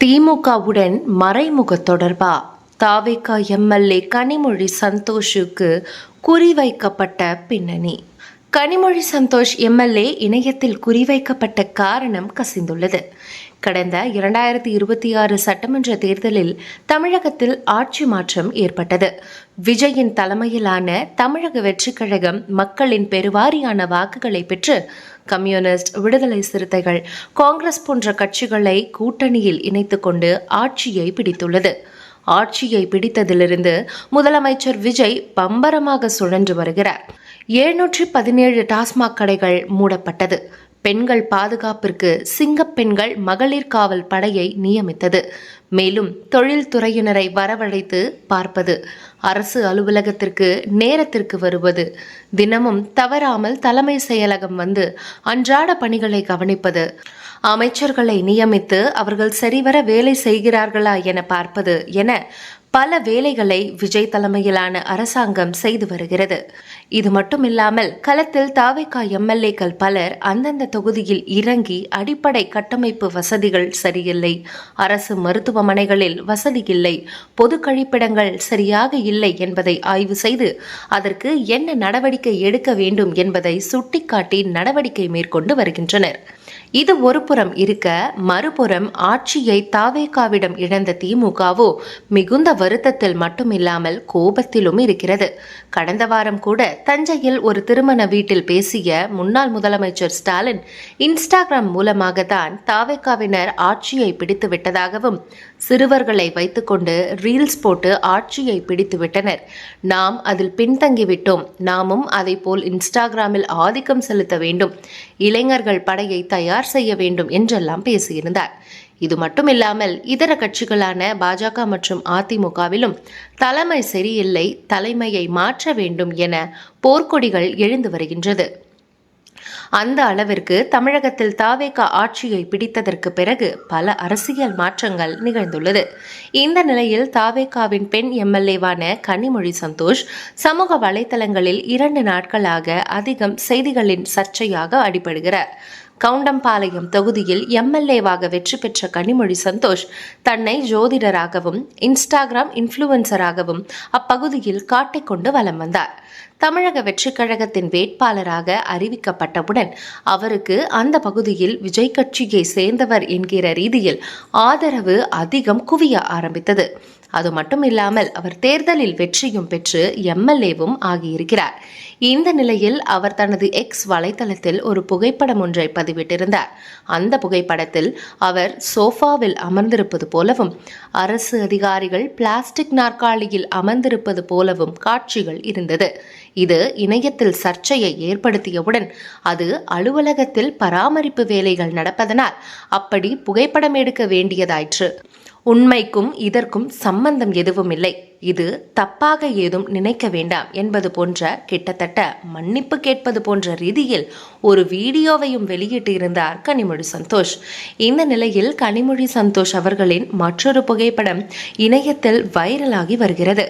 திமுகவுடன் மறைமுக தொடர்பா? தாவேகா எம்எல்ஏ கனிமொழி சந்தோஷுக்கு குறிவைக்கப்பட்ட பின்னணி. கனிமொழி சந்தோஷ் எம்எல்ஏ இணையத்தில் குறிவைக்கப்பட்ட காரணம் கசிந்துள்ளது. கடந்த 2026 சட்டமன்ற தேர்தலில் தமிழகத்தில் ஆட்சி மாற்றம் ஏற்பட்டது. விஜயின் தலைமையிலான தமிழக வெற்றிக் கழகம் மக்களின் பெருவாரியான வாக்குகளை பெற்று கம்யூனிஸ்ட், விடுதலை சிறுத்தைகள், காங்கிரஸ் போன்ற கட்சிகளை கூட்டணியில் இணைத்துக் கொண்டு ஆட்சியை பிடித்துள்ளது. ஆட்சியை பிடித்ததிலிருந்து முதலமைச்சர் விஜய் பம்பரமாக சுழன்று வருகிறார். 717 டாஸ்மாக் கடைகள் மூடப்பட்டது. பெண்கள் பாதுகாப்பிற்கு சிங்கப்பெண்கள் மகளிர் காவல் படையை நியமித்தது. மேலும் தொழில்துறையினரை வரவழைத்து பார்ப்பது, அரசு அலுவலகத்திற்கு நேரத்திற்கு வருவது, தினமும் தவறாமல் தலைமை செயலகம் வந்து அன்றாட பணிகளை கவனிப்பது, அமைச்சர்களை நியமித்து அவர்கள் சரிவர வேலை செய்கிறார்களா என பார்ப்பது என பல வேலைகளை விஜய் தலைமையிலான அரசாங்கம் செய்து வருகிறது. இது மட்டுமில்லாமல் களத்தில் தாவேகா எம்எல்ஏக்கள் பலர் அந்தந்த தொகுதியில் இறங்கி அடிப்படை கட்டமைப்பு வசதிகள் சரியில்லை, அரசு மருத்துவமனைகளில் வசதி இல்லை, பொது கழிப்பிடங்கள் சரியாக இல்லை என்பதை ஆய்வு செய்து அதற்கு என்ன நடவடிக்கை எடுக்க வேண்டும் என்பதை சுட்டிக்காட்டி நடவடிக்கை மேற்கொண்டு வருகின்றனர். இது ஒரு புறம் இருக்க, மறுபுறம் ஆட்சியை தாவேகாவிடம் இழந்த திமுகவோ மிகுந்த வருத்தத்தில் மட்டுமில்லாமல் கோபத்திலும் இருக்கிறது. கடந்த வாரம் கூட தஞ்சையில் ஒரு திருமண வீட்டில் பேசிய முன்னாள் முதலமைச்சர் ஸ்டாலின் இன்ஸ்டாகிராம் மூலமாக தான் தாவேகாவினர் ஆட்சியை பிடித்து விட்டதாகவும், சிறுவர்களை வைத்துக்கொண்டு ரீல்ஸ் போட்டு ஆட்சியை பிடித்து விட்டனர், நாம் அதில் பின்தங்கிவிட்டோம், நாமும் அதை போல் இன்ஸ்டாகிராமில் ஆதிக்கம் செலுத்த வேண்டும், இளைஞர்கள் படையை தயார் செய்ய வேண்டும் என்றெல்லாம் பேசியிருந்தார். இது மட்டுமில்லாமல் இதர கட்சிகளான பாஜக மற்றும் அதிமுகவிலும் தலைமை சரியில்லை, தலைமையை மாற்ற வேண்டும் என போர்க்கொடிகள் எழுந்து வருகின்றது. அந்த அளவிற்கு தமிழகத்தில் தாவேகா ஆட்சியை பிடித்ததற்கு பிறகு பல அரசியல் மாற்றங்கள் நிகழ்ந்துள்ளது. இந்த நிலையில் தாவேகாவின் பெண் எம்எல்ஏவான கனிமொழி சந்தோஷ் சமூக வலைதளங்களில் 2 நாட்களாக அதிகம் செய்திகளின் சர்ச்சையாக அடிபடுகிறார். கவுண்டம்பாளையம் தொகுதியில் எம்எல்ஏவாக வெற்றி பெற்ற கனிமொழி சந்தோஷ் தன்னை ஜோதிடராகவும் இன்ஸ்டாகிராம் இன்ஃப்ளூயன்சராகவும் அப்பகுதியில் காட்டிக்கொண்டு வலம் வந்தார். தமிழக வெற்றிக் கழகத்தின் வேட்பாளராக அறிவிக்கப்பட்டவுடன் அவருக்கு அந்த பகுதியில் விஜய் கட்சியை சேர்ந்தவர் என்கிற ரீதியில் ஆதரவு அதிகம் குவிய ஆரம்பித்தது. அது மட்டும் இல்லாமல் அவர் தேர்தலில் வெற்றியும் பெற்று எம்எல்ஏவும் ஆகியிருக்கிறார். இந்த நிலையில் அவர் தனது எக்ஸ் வலைதளத்தில் ஒரு புகைப்படம் ஒன்றை பதிவிட்டிருந்தார். அந்த புகைப்படத்தில் அவர் சோஃபாவில் அமர்ந்திருப்பது போலவும் அரசு அதிகாரிகள் பிளாஸ்டிக் நாற்காலியில் அமர்ந்திருப்பது போலவும் காட்சிகள் இருந்தது. இது இணையத்தில் சர்ச்சையை ஏற்படுத்தியவுடன் அது அலுவலகத்தில் பராமரிப்பு வேலைகள் நடப்பதனால் அப்படி புகைப்படம் எடுக்க வேண்டியதாயிற்று. உண்மைக்கும் இதற்கும் சம்பந்தம் எதுவும் இல்லை, இது தப்பாக ஏதும் நினைக்க வேண்டாம் என்பது போன்ற கிட்டத்தட்ட மன்னிப்பு கேட்பது போன்ற ரீதியில் ஒரு வீடியோவையும் வெளியிட்டிருந்தார் கனிமொழி சந்தோஷ். இந்த நிலையில் கனிமொழி சந்தோஷ் அவர்களின் மற்றொரு புகைப்படம் இணையத்தில் வைரலாகி வருகிறது.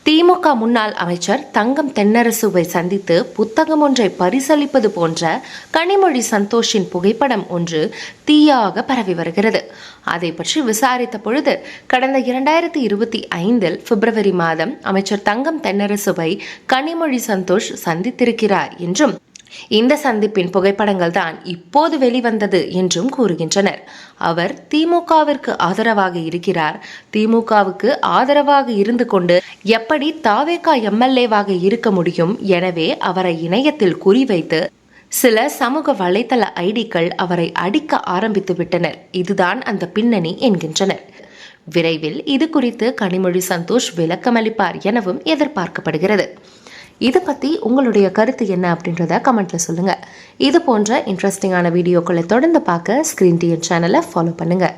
திமுக முன்னாள் அமைச்சர் தங்கம் தென்னரசுவை சந்தித்து புத்தகம் ஒன்றை பரிசளிப்பது போன்ற கனிமொழி சந்தோஷின் புகைப்படம் ஒன்று தீயாக பரவி வருகிறது. அதை பற்றி விசாரித்த பொழுது கடந்த 2025 பிப்ரவரி மாதம் அமைச்சர் தங்கம் தென்னரசுவை கனிமொழி சந்தோஷ் சந்தித்திருக்கிறார் என்றும், இந்த சந்திப்பின் புகைப்படங்கள் தான் இப்போது வெளிவந்தது என்றும் கூறுகின்றனர். அவர் திமுகவிற்கு ஆதரவாக இருக்கிறார். திமுகவுக்கு ஆதரவாக இருந்து கொண்டு எப்படி தாவேகா எம்எல்ஏவாக இருக்க முடியும்? எனவே அவரை இணையத்தில் குறிவைத்து சில சமூக வலைதள ஐடிக்கள் அவரை அடிக்க ஆரம்பித்து விட்டனர். இதுதான் அந்த பின்னணி என்கின்றனர். விரைவில் இது குறித்து கனிமொழி சந்தோஷ் விளக்கமளிப்பார் எனவும் எதிர்பார்க்கப்படுகிறது. இதை பற்றி உங்களுடைய கருத்து என்ன அப்படின்றத கமெண்ட்ல சொல்லுங்க. இது போன்ற இன்ட்ரெஸ்டிங்கான வீடியோக்களை தொடர்ந்து பார்க்க ஸ்கிரீன் டிஎன் சேனலை ஃபாலோ பண்ணுங்க.